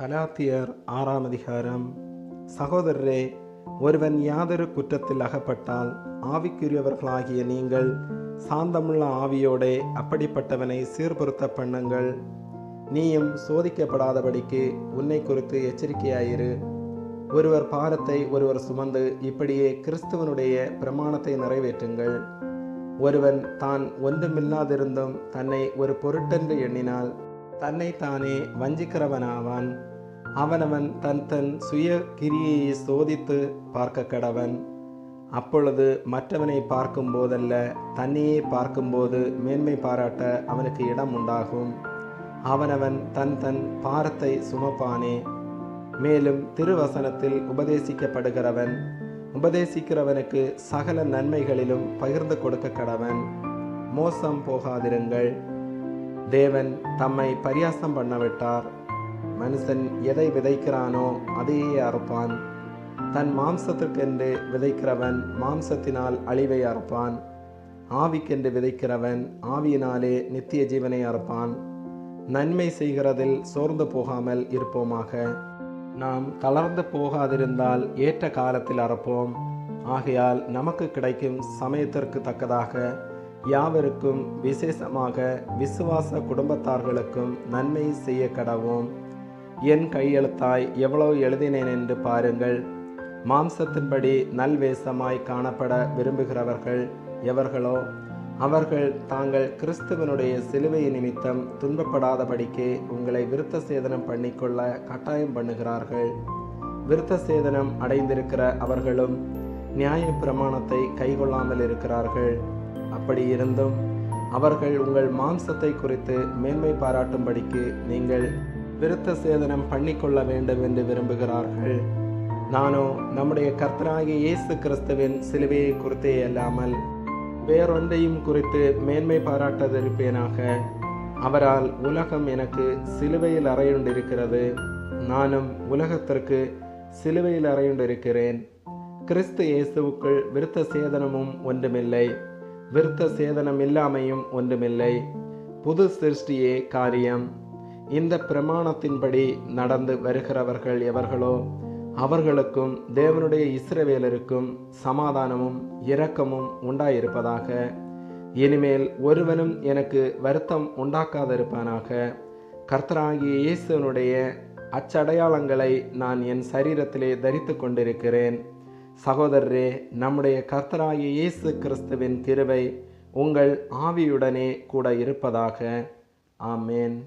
கலாத்தியர் 6ஆம் அதிகாரம். சகோதரரே, ஒருவன் யாதொரு குற்றத்தில் அகப்பட்டால் ஆவிக்குரியவர்களாகிய நீங்கள் சாந்தமுள்ள ஆவியோடே அப்படிப்பட்டவனை சீர்பொருத்த பண்ணுங்கள். நீயும் சோதிக்கப்படாதபடிக்கு உன்னை குறித்து எச்சரிக்கையாயிரு. ஒருவர் பாரத்தை ஒருவர் சுமந்து இப்படியே கிறிஸ்துவனுடைய பிரமாணத்தை நிறைவேற்றுங்கள். ஒருவன் தான் ஒன்றுமில்லாதிருந்தும் தன்னை ஒரு பொருட்டென்று எண்ணினால் தன்னை தானே வஞ்சிக்கிறவனாவான். அவனவன் தன் சுய கிரியையை சோதித்து பார்க்க கடவன். அப்பொழுது மற்றவனை பார்க்கும் போதல்ல, தன்னையே பார்க்கும்போது மேன்மை பாராட்ட அவனுக்கு இடம் உண்டாகும். அவனவன் தன் பாரத்தை சுமப்பானே. மேலும் திருவசனத்தில் உபதேசிக்கிறவனுக்கு சகல நன்மைகளிலும் பகிர்ந்து கொடுக்க கடவன். மோசம் போகாதிருங்கள். தேவன் தம்மை பரியாசம் பண்ணவிட்டார். மனுஷன் எதை விதைக்கிறானோ அதையே அறுப்பான். தன் மாம்சத்திற்கென்று விதைக்கிறவன் மாம்சத்தினால் அழிவை அறுப்பான். ஆவிக்கென்று விதைக்கிறவன் ஆவியினாலே நித்திய ஜீவனை அறுப்பான். நன்மை செய்கிறதில் சோர்ந்து போகாமல் இருப்போமாக. நாம் தளர்ந்து போகாதிருந்தால் ஏற்ற காலத்தில் அறுப்போம். ஆகையால் நமக்கு கிடைக்கும் சமயத்திற்கு தக்கதாக யாவருக்கும், விசேஷமாக விசுவாச குடும்பத்தார்களுக்கும் நன்மை செய்ய கடவோம். என் கையெழுத்தாய் எவ்வளவு எழுதினேன் என்று பாருங்கள். மாம்சத்தின்படி நல்வேஷமாய் காணப்பட விரும்புகிறவர்கள் எவர்களோ அவர்கள் தாங்கள் கிறிஸ்துவனுடைய சிலுவை நிமித்தம் துன்பப்படாதபடிக்கு உங்களை விருத்த சேதனம் பண்ணிக்கொள்ள கட்டாயம் பண்ணுகிறார்கள். விருத்த சேதனம் அடைந்திருக்கிற அவர்களும் நியாய பிரமாணத்தை கைகொள்ளாமல் இருக்கிறார்கள். அப்படி இருந்தும் அவர்கள் உங்கள் மாம்சத்தை குறித்து மேன்மை பாராட்டும்படிக்கு நீங்கள் விருத்த சேதனம் பண்ணிக்கொள்ள வேண்டும் என்று விரும்புகிறார்கள். நானோ நம்முடைய கர்த்தராகிய இயேசு கிறிஸ்துவின் சிலுவையை குறித்தே அல்லாமல் வேறொன்றையும் குறித்து மேன்மை பாராட்டாதிருப்பேனாக. அவரால் உலகம் எனக்கு சிலுவையில் அறையுண்டிருக்கிறது, நானும் உலகத்திற்கு சிலுவையில் அறையுண்டிருக்கிறேன். கிறிஸ்து இயேசுவுக்குள் விருத்த சேதனமும் ஒன்றுமில்லை, விருத்த சேதனம் இல்லாமையும் ஒன்றுமில்லை. புது சிருஷ்டியே காரியம். இந்த பிரமாணத்தின்படி நடந்து வருகிறவர்கள் எவர்களோ அவர்களுக்கும் தேவனுடைய இஸ்ரவேலருக்கும் சமாதானமும் இரக்கமும் உண்டாயிருப்பதாக. இனிமேல் ஒருவனும் எனக்கு வருத்தம் உண்டாக்காதிருப்பானாக. கர்த்தராகிய இயேசுனுடைய அச்சடையாளங்களை நான் என் சரீரத்திலே தரித்து கொண்டிருக்கிறேன். சகோதரரே, நம்முடைய கர்த்தராகிய இயேசு கிறிஸ்துவின் கிருபை உங்கள் ஆவியுடனே கூட இருப்பதாக. ஆமேன்.